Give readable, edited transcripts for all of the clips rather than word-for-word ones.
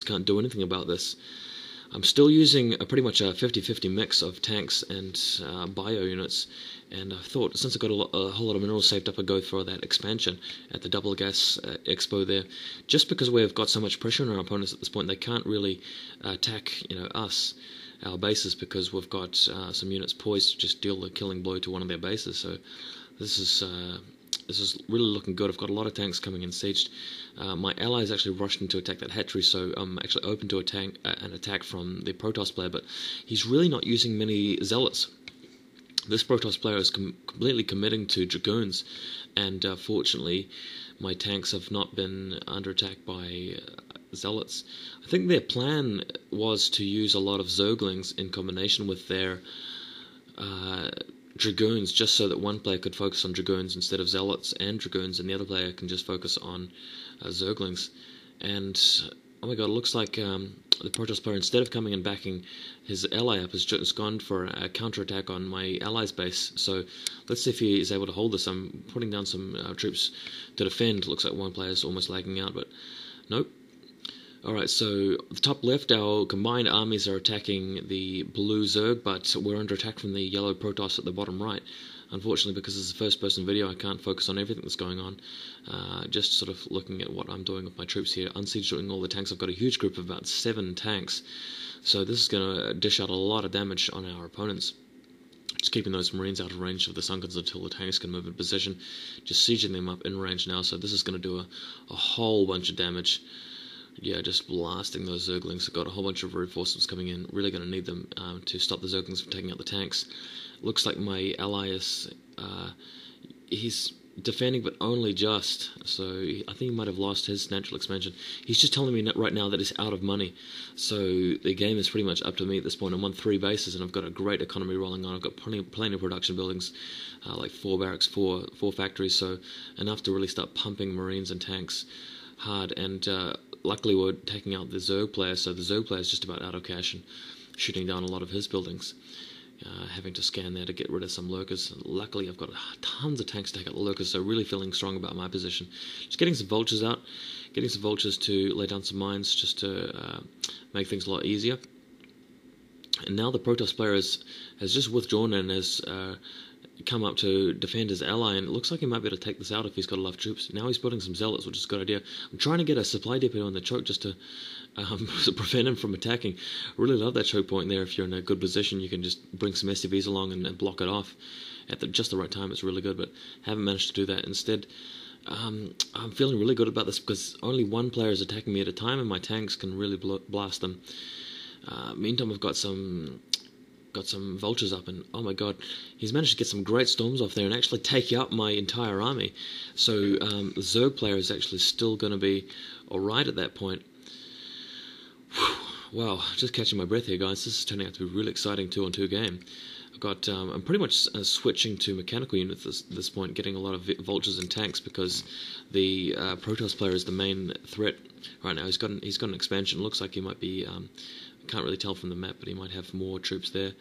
can't do anything about this. I'm still using pretty much a 50-50 mix of tanks and bio units, and I thought since I've got a whole lot of minerals saved up, I'd go for that expansion at the Double Gas Expo there, just because we've got so much pressure on our opponents at this point. They can't really attack our bases, because we've got some units poised to just deal the killing blow to one of their bases. So this is really looking good. I've got a lot of tanks coming in sieged. My allies actually rushed in to attack that hatchery, so I'm actually open to an attack from the Protoss player, but he's really not using many zealots. This Protoss player is completely committing to dragoons, and fortunately my tanks have not been under attack by zealots. I think their plan was to use a lot of Zerglings in combination with their dragoons, just so that one player could focus on dragoons instead of zealots and dragoons, and the other player can just focus on Zerglings. And oh my god, it looks like the Protoss player, instead of coming and backing his ally up, has just gone for a counterattack on my ally's base. So let's see if he is able to hold this. I'm putting down some troops to defend. Looks like one player is almost lagging out, but nope. Alright, so the top left, our combined armies are attacking the blue Zerg, but we're under attack from the yellow Protoss at the bottom right. Unfortunately, because this is a first-person video, I can't focus on everything that's going on. Just sort of looking at what I'm doing with my troops here, unsieging all the tanks. I've got a huge group of about 7 tanks, so this is going to dish out a lot of damage on our opponents. Just keeping those Marines out of range of the Sunkens until the tanks can move in position. Just sieging them up in range now, so this is going to do a whole bunch of damage. Yeah, just blasting those Zerglings. I've got a whole bunch of reinforcements coming in. Really going to need them to stop the Zerglings from taking out the tanks. Looks like my ally is... he's defending, but only just. So I think he might have lost his natural expansion. He's just telling me right now that he's out of money. So the game is pretty much up to me at this point. I'm on 3 bases, and I've got a great economy rolling on. I've got plenty of production buildings, like 4 barracks, 4 factories, so enough to really start pumping Marines and tanks hard. And luckily we're taking out the Zerg player, so the Zerg player is just about out of cash and shooting down a lot of his buildings. Having to scan there to get rid of some lurkers. Luckily I've got tons of tanks to take out the lurkers, so really feeling strong about my position. Just getting some vultures out, getting some vultures to lay down some mines, just to make things a lot easier. And now the Protoss player has just withdrawn and has come up to defend his ally, and it looks like he might be able to take this out if he's got enough troops. Now he's building some zealots, which is a good idea. I'm trying to get a supply depot on the choke just to prevent him from attacking. I really love that choke point there. If you're in a good position, you can just bring some SCVs along and block it off at just the right time. It's really good, but haven't managed to do that. Instead, I'm feeling really good about this because only one player is attacking me at a time, and my tanks can really blast them. Meantime, I've got some vultures up, and oh my god, he's managed to get some great storms off there and actually take out my entire army. So the Zerg player is actually still going to be alright at that point. Whew. Wow, just catching my breath here, guys. This is turning out to be a really exciting 2-on-2 game. I've got I'm pretty much switching to mechanical units at this point, getting a lot of vultures and tanks because the Protoss player is the main threat right now. He's got an expansion. It looks like he might be can't really tell from the map, but he might have more troops there.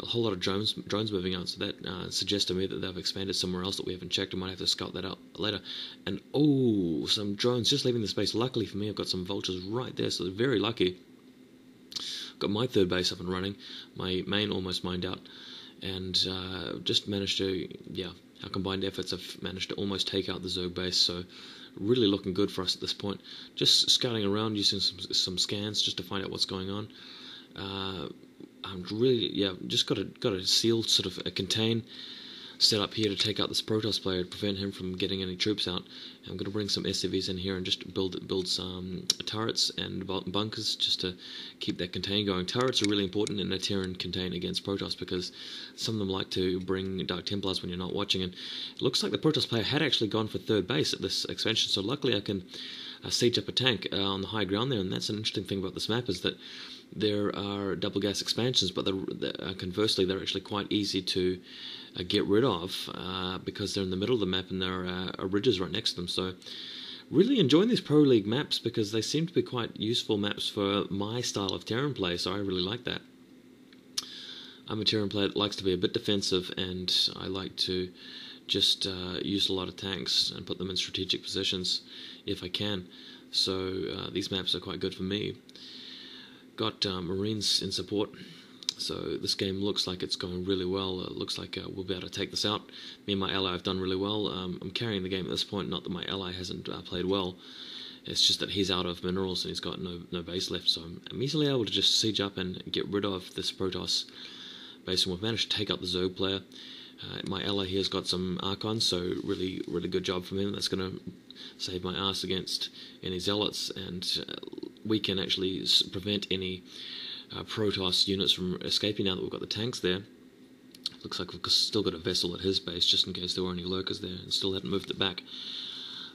A whole lot of drones moving out, so that suggests to me that they've expanded somewhere else that we haven't checked. I might have to scout that out later. And oh, some drones just leaving the space. Luckily for me, I've got some vultures right there, so they're very lucky. Got my 3rd base up and running. My main almost mined out, and just managed to, yeah, our combined efforts have managed to almost take out the Zerg base, so really looking good for us at this point. Just scouting around using some scans just to find out what's going on. I'm really, yeah, just got a sealed sort of a contain set up here to take out this Protoss player to prevent him from getting any troops out. And I'm going to bring some SCVs in here and just build some turrets and bunkers just to keep that contain going. Turrets are really important in a Terran contain against Protoss because some of them like to bring Dark Templars when you're not watching, and it looks like the Protoss player had actually gone for 3rd base at this expansion, so luckily I can siege up a tank on the high ground there. And that's an interesting thing about this map, is that there are double gas expansions, but conversely they're actually quite easy to get rid of because they're in the middle of the map and there are ridges right next to them. So really enjoying these Pro League maps because they seem to be quite useful maps for my style of Terran play, so I really like that. I'm a Terran player that likes to be a bit defensive, and I like to just use a lot of tanks and put them in strategic positions if I can. so these maps are quite good for me. Got Marines in support, so this game looks like it's going really well. It looks like we'll be able to take this out. Me and my ally have done really well. I'm carrying the game at this point, not that my ally hasn't played well. It's just that he's out of minerals and he's got no base left, so I'm easily able to just siege up and get rid of this Protoss base, and we've managed to take out the Zerg player. My ally here's got some Archons, so really good job from him. That's going to save my ass against any Zealots, and we can actually prevent any Protoss units from escaping now that we've got the tanks there. Looks like we've still got a vessel at his base, just in case there were any lurkers there, and still hadn't moved it back.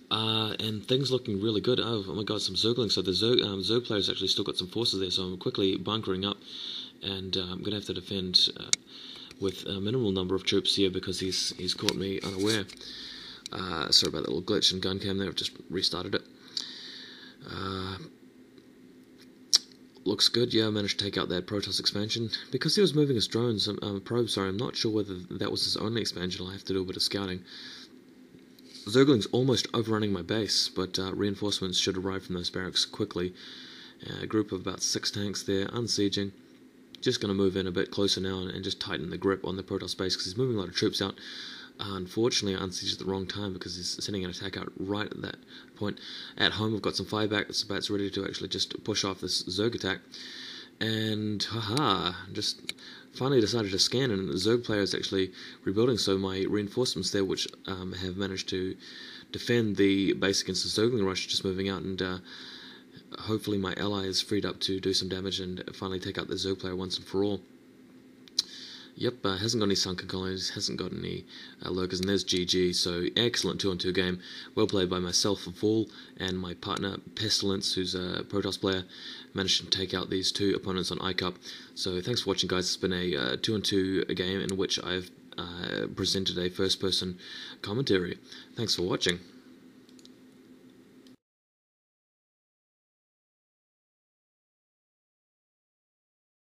And things looking really good. Oh my god, some Zerglings. So the Zerg player's actually still got some forces there, so I'm quickly bunkering up, and I'm going to have to defend with a minimal number of troops here because he's caught me unaware. Sorry about that little glitch in gun cam there, I've just restarted it. Looks good. Yeah, I managed to take out that Protoss expansion. Because he was moving his drones, probes, sorry, I'm not sure whether that was his only expansion. I'll have to do a bit of scouting. Zergling's almost overrunning my base, but reinforcements should arrive from those barracks quickly. A group of about 6 tanks there, unsieging. Just going to move in a bit closer now and just tighten the grip on the Protoss base, because he's moving a lot of troops out. Unfortunately, I unsieged at the wrong time because he's sending an attack out right at that point. At home, we've got some fireback that's ready to actually just push off this Zerg attack. And, haha, just finally decided to scan, and the Zerg player is actually rebuilding, so my reinforcements there, which have managed to defend the base against the Zergling rush, just moving out, and hopefully my ally is freed up to do some damage and finally take out the Zerg player once and for all. Yep, hasn't got any sunken colonies, hasn't got any lurkers, and there's GG, so excellent 2-on-2 game, well played by myself, Vaul, and my partner, Pesti1ence, who's a Protoss player, managed to take out these 2 opponents on iccup. So thanks for watching, guys. It's been a 2-on-2 game in which I've presented a first-person commentary. Thanks for watching.